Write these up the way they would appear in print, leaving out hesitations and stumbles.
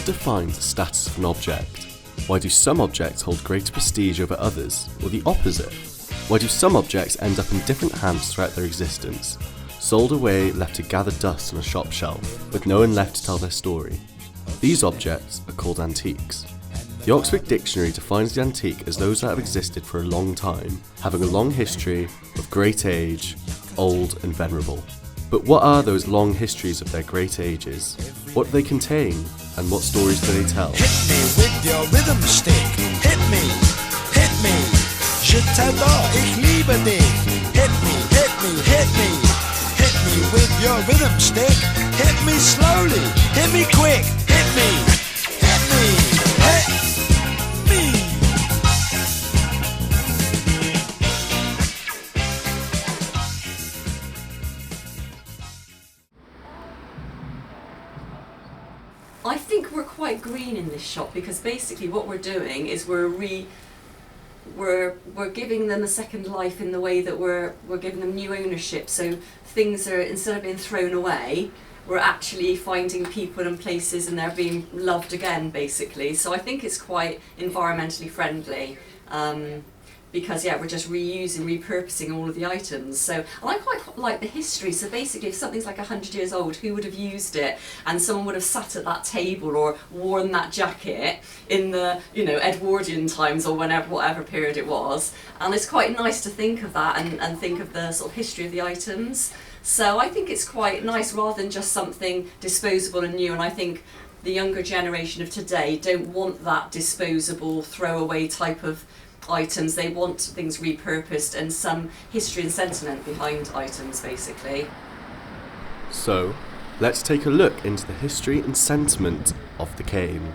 What defines the status of an object? Why do some objects hold greater prestige over others, or the opposite? Why do some objects end up in different hands throughout their existence, sold away, left to gather dust on a shop shelf, with no one left to tell their story? These objects are called antiques. The Oxford Dictionary defines the antique as those that have existed for a long time, having a long history, of great age, old and venerable. But what are those long histories of their great ages? What do they contain, and what stories do they tell? Hit me with your rhythm stick. Hit me, hit me. Je t'adore, ich liebe dich. Hit me, hit me, hit me. Hit me with your rhythm stick. Hit me slowly, hit me quick. Hit me, hit me, hit me. I think we're quite green in this shop because basically what we're doing is we're giving them a second life in the way that we're giving them new ownership. So things are, instead of being thrown away, we're actually finding people and places and they're being loved again, basically. So I think it's quite environmentally friendly. Because we're just reusing, repurposing all of the items. So, and I quite like the history. So basically, if something's like 100 years old, who would have used it? And someone would have sat at that table or worn that jacket in the, Edwardian times or whatever period it was. And it's quite nice to think of that and think of the sort of history of the items. So I think it's quite nice rather than just something disposable and new. And I think the younger generation of today don't want that disposable, throwaway type of items. They want things repurposed and some history and sentiment behind items, basically. So, let's take a look into the history and sentiment of the cane.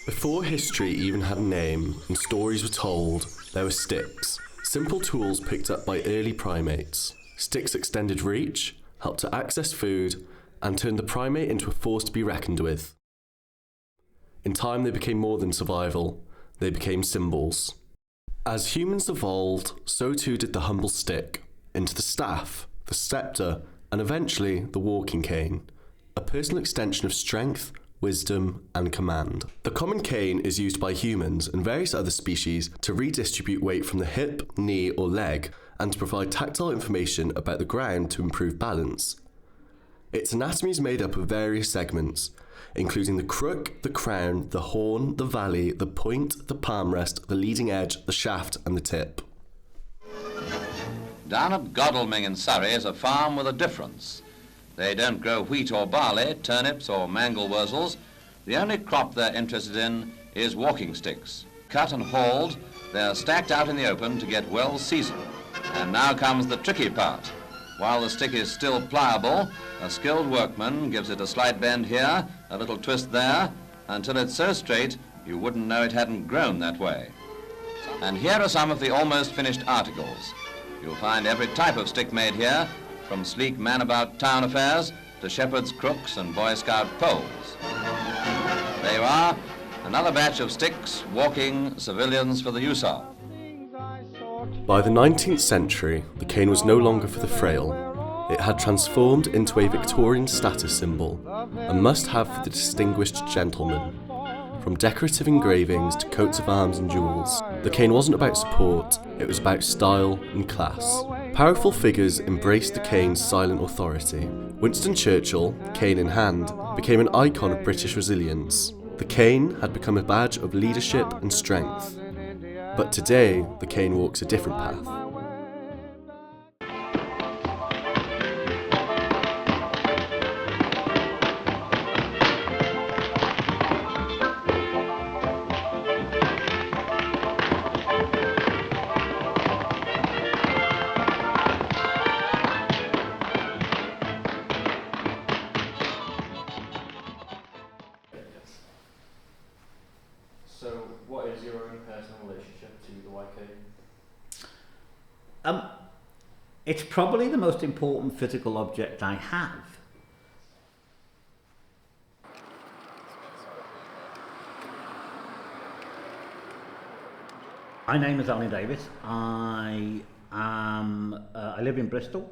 Before history even had a name and stories were told, there were sticks, simple tools picked up by early primates. Sticks extended reach, helped to access food, and turned the primate into a force to be reckoned with. In time, they became more than survival, they became symbols. As humans evolved, so too did the humble stick, into the staff, the sceptre, and eventually the walking cane, a personal extension of strength, wisdom, and command. The common cane is used by humans and various other species to redistribute weight from the hip, knee, or leg, and to provide tactile information about the ground to improve balance. Its anatomy is made up of various segments, including the crook, the crown, the horn, the valley, the point, the palm rest, the leading edge, the shaft, and the tip. Down at Godalming in Surrey is a farm with a difference. They don't grow wheat or barley, turnips or mangel wurzels. The only crop they're interested in is walking sticks. Cut and hauled, they're stacked out in the open to get well seasoned. And now comes the tricky part. While the stick is still pliable, a skilled workman gives it a slight bend here, a little twist there, until it's so straight you wouldn't know it hadn't grown that way. And here are some of the almost finished articles. You'll find every type of stick made here, from sleek man-about town affairs to shepherd's crooks and Boy Scout poles. There you are, another batch of sticks, walking civilians for the use of. By the 19th century, the cane was no longer for the frail. It had transformed into a Victorian status symbol, a must-have for the distinguished gentleman. From decorative engravings to coats of arms and jewels, the cane wasn't about support, it was about style and class. Powerful figures embraced the cane's silent authority. Winston Churchill, cane in hand, became an icon of British resilience. The cane had become a badge of leadership and strength. But today, the cane walks a different path. It's probably the most important physical object I have. My name is Alan Davis. I live in Bristol.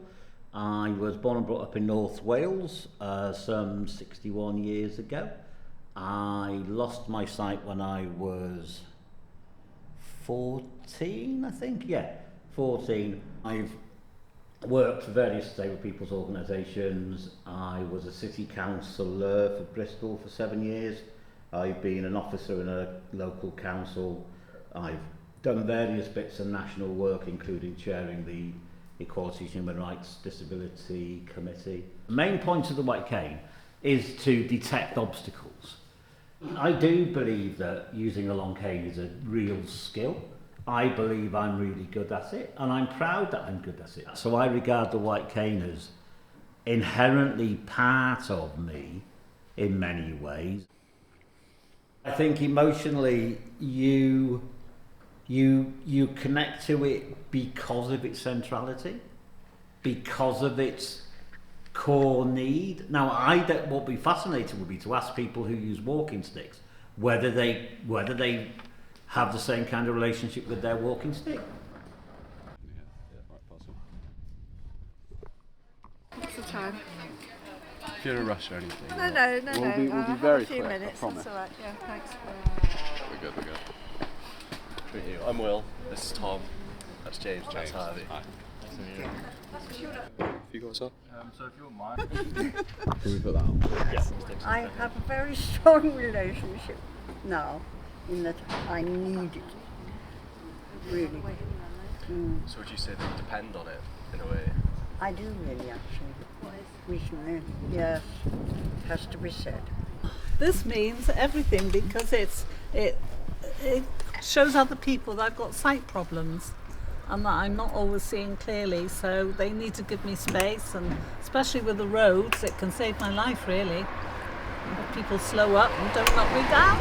I was born and brought up in North Wales some 61 years ago. I lost my sight when I was 14, I think. Yeah, 14. I've worked for various disabled people's organisations. I was a city councillor for Bristol for 7 years. I've been an officer in a local council. I've done various bits of national work, including chairing the Equality, Human Rights, Disability Committee. The main point of the white cane is to detect obstacles. I do believe that using a long cane is a real skill. I believe I'm really good at it, and I'm proud that I'm good at it. So I regard the white cane as inherently part of me in many ways. I think emotionally you connect to it because of its centrality, because of its core need. Now, what would be fascinating would be to ask people who use walking sticks whether they have the same kind of relationship with their walking stick. What's the time? If you're in a rush or anything. No. We'll be very a few quick, minutes. I promise. That's all right. Yeah, thanks. We're good. Meet you. I'm Will. This is Tom. That's James. That's Harvey. Hi. Nice to meet you. You got some? So if you wouldn't mind. Can we put that on? Yes. I have a very strong relationship now, in that I need it. Really. So would you say that you depend on it in a way? I do really, actually. Recently, yes, it has to be said. This means everything because it shows other people that I've got sight problems and that I'm not always seeing clearly, so they need to give me space, and especially with the roads it can save my life really. If people slow up and don't knock me down.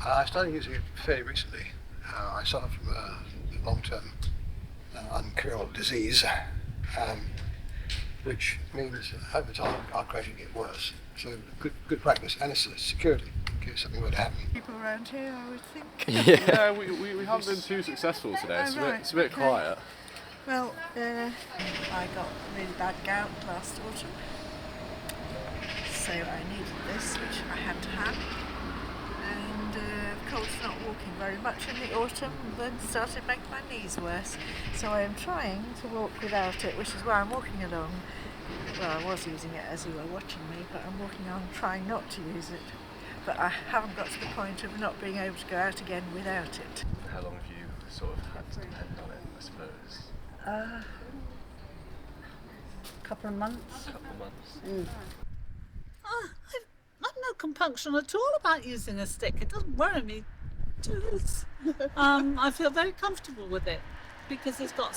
I started using it fairly recently. I suffer from a long-term uncurable disease, which means over time I'll gradually get worse. So good practice, and it's security in case something were to happen. People around here, I would think. Yeah, we haven't been too successful today. It's a bit quiet. Well, I got really bad gout last autumn, so I needed this, which I had to have. And of course, not walking very much in the autumn, then started making my knees worse. So I am trying to walk without it, which is why I'm walking along. Well, I was using it as you were watching me, but I'm walking on trying not to use it. But I haven't got to the point of not being able to go out again without it. How long have you sort of had to depend on it, I suppose? A couple of months. I've no compunction at all about using a stick. It doesn't worry me. I feel very comfortable with it because it's got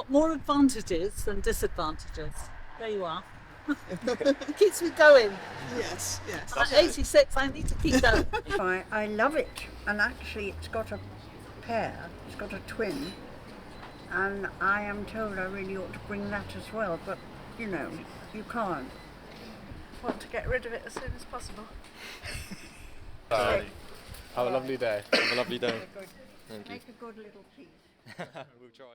more advantages than disadvantages. There you are. It keeps me going. Yes. At 86, I need to keep going. I love it, and actually it's got a pair, it's got a twin, and I am told I really ought to bring that as well, but you know, you can't. Want to get rid of it as soon as possible. Have a lovely day. Have a lovely day. Make a good little piece. We'll try.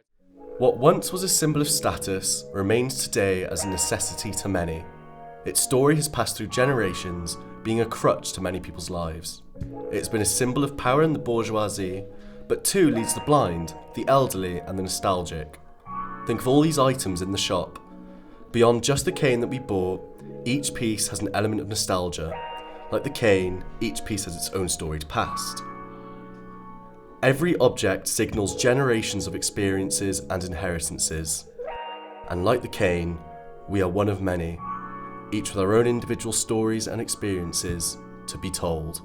What once was a symbol of status remains today as a necessity to many. Its story has passed through generations, being a crutch to many people's lives. It's been a symbol of power in the bourgeoisie, but too leads the blind, the elderly and the nostalgic. Think of all these items in the shop. Beyond just the cane that we bought, each piece has an element of nostalgia. Like the cane, each piece has its own storied past. Every object signals generations of experiences and inheritances. And like the cane, we are one of many, each with our own individual stories and experiences to be told.